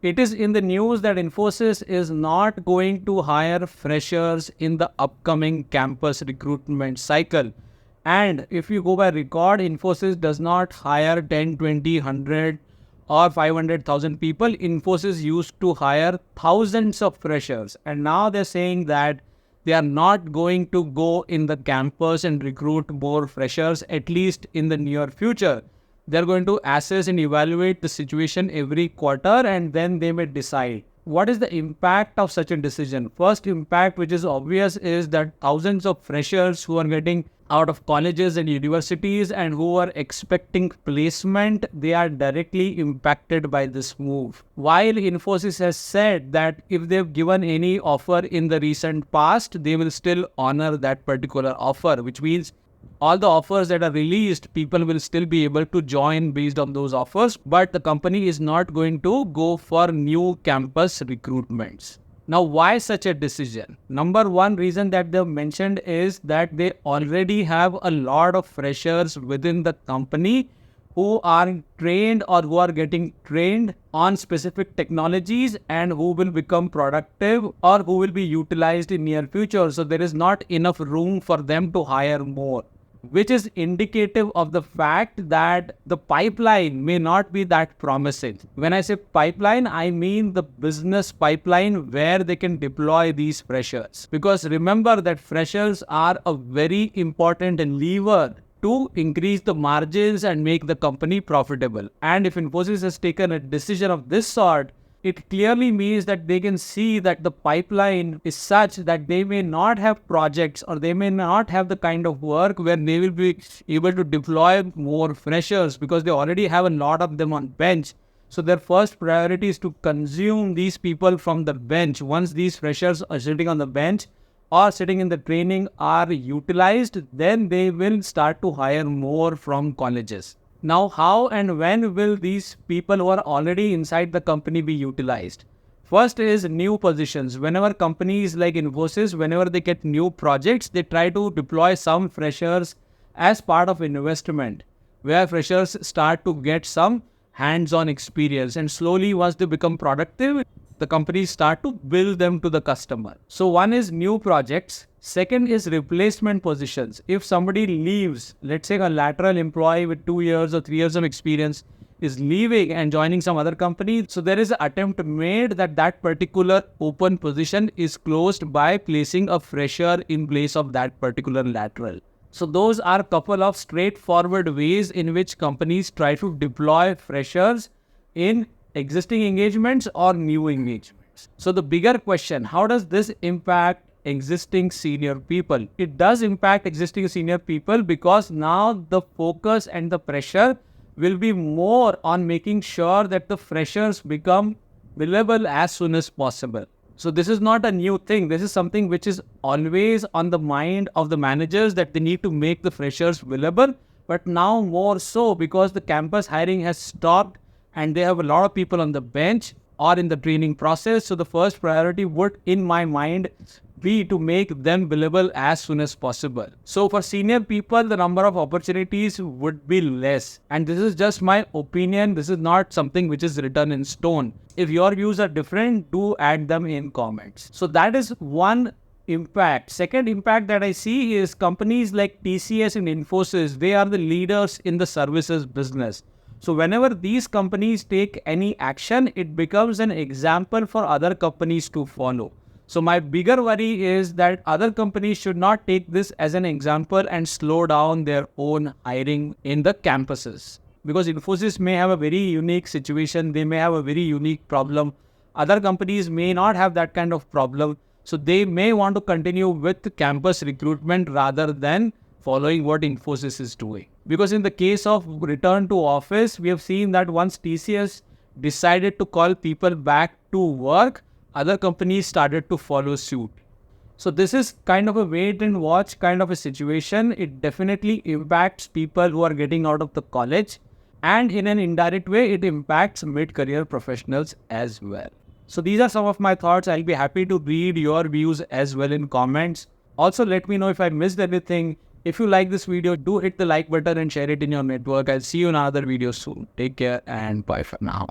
It is in the news that Infosys is not going to hire freshers in the upcoming campus recruitment cycle. And if you go by record, Infosys does not hire 10, 20, 100 or 500,000 people. Infosys used to hire thousands of freshers. And now they're saying that they are not going to go in the campus and recruit more freshers, at least in the near future. They're going to assess and evaluate the situation every quarter, and then they may decide. What is the impact of such a decision? First impact, which is obvious, is that thousands of freshers who are getting out of colleges and universities and who are expecting placement, they are directly impacted by this move. While Infosys has said that if they've given any offer in the recent past, they will still honor that particular offer, which means all the offers that are released, people will still be able to join based on those offers, but the company is not going to go for new campus recruitments. Now, why such a decision? Number one reason that they've mentioned is that they already have a lot of freshers within the company who are trained or who are getting trained on specific technologies and who will become productive or who will be utilized in near future. So there is not enough room for them to hire more, which is indicative of the fact that the pipeline may not be that promising. When I say pipeline, I mean the business pipeline where they can deploy these freshers. Because remember that freshers are a very important lever to increase the margins and make the company profitable. And if Infosys has taken a decision of this sort, it clearly means that they can see that the pipeline is such that they may not have projects or they may not have the kind of work where they will be able to deploy more freshers because they already have a lot of them on bench. So their first priority is to consume these people from the bench. Once these freshers are sitting on the bench or sitting in the training are utilized, then they will start to hire more from colleges. Now, how and when will these people who are already inside the company be utilized? First is new positions. Whenever companies like Infosys, whenever they get new projects, they try to deploy some freshers as part of investment, where freshers start to get some hands-on experience. And slowly, once they become productive, the companies start to bill them to the customer. So one is new projects. Second is replacement positions. If somebody leaves, let's say a lateral employee with 2 years or 3 years of experience is leaving and joining some other company, so there is an attempt made that that particular open position is closed by placing a fresher in place of that particular lateral. So those are a couple of straightforward ways in which companies try to deploy freshers in existing engagements or new engagements. So the bigger question, how does this impact existing senior people? It does impact existing senior people because now the focus and the pressure will be more on making sure that the freshers become billable as soon as possible. So this is not a new thing. This is something which is always on the mind of the managers, that they need to make the freshers billable, but now more so because the campus hiring has stopped and they have a lot of people on the bench or in the training process. So the first priority would, in my mind, be to make them billable as soon as possible. So for senior people, the number of opportunities would be less. And this is just my opinion. This is not something which is written in stone. If your views are different, do add them in comments. So that is one impact. Second impact that I see is companies like TCS and Infosys, they are the leaders in the services business. So whenever these companies take any action, it becomes an example for other companies to follow. So my bigger worry is that other companies should not take this as an example and slow down their own hiring in the campuses. Because Infosys may have a very unique situation, they may have a very unique problem. Other companies may not have that kind of problem. So they may want to continue with campus recruitment rather than following what Infosys is doing. Because in the case of return to office, we have seen that once TCS decided to call people back to work, other companies started to follow suit. So this is kind of a wait and watch kind of a situation. It definitely impacts people who are getting out of the college, and in an indirect way, it impacts mid-career professionals as well. So these are some of my thoughts. I'll be happy to read your views as well in comments. Also, let me know if I missed anything. If you like this video, do hit the like button and share it in your network. I'll see you in another video soon. Take care and bye for now.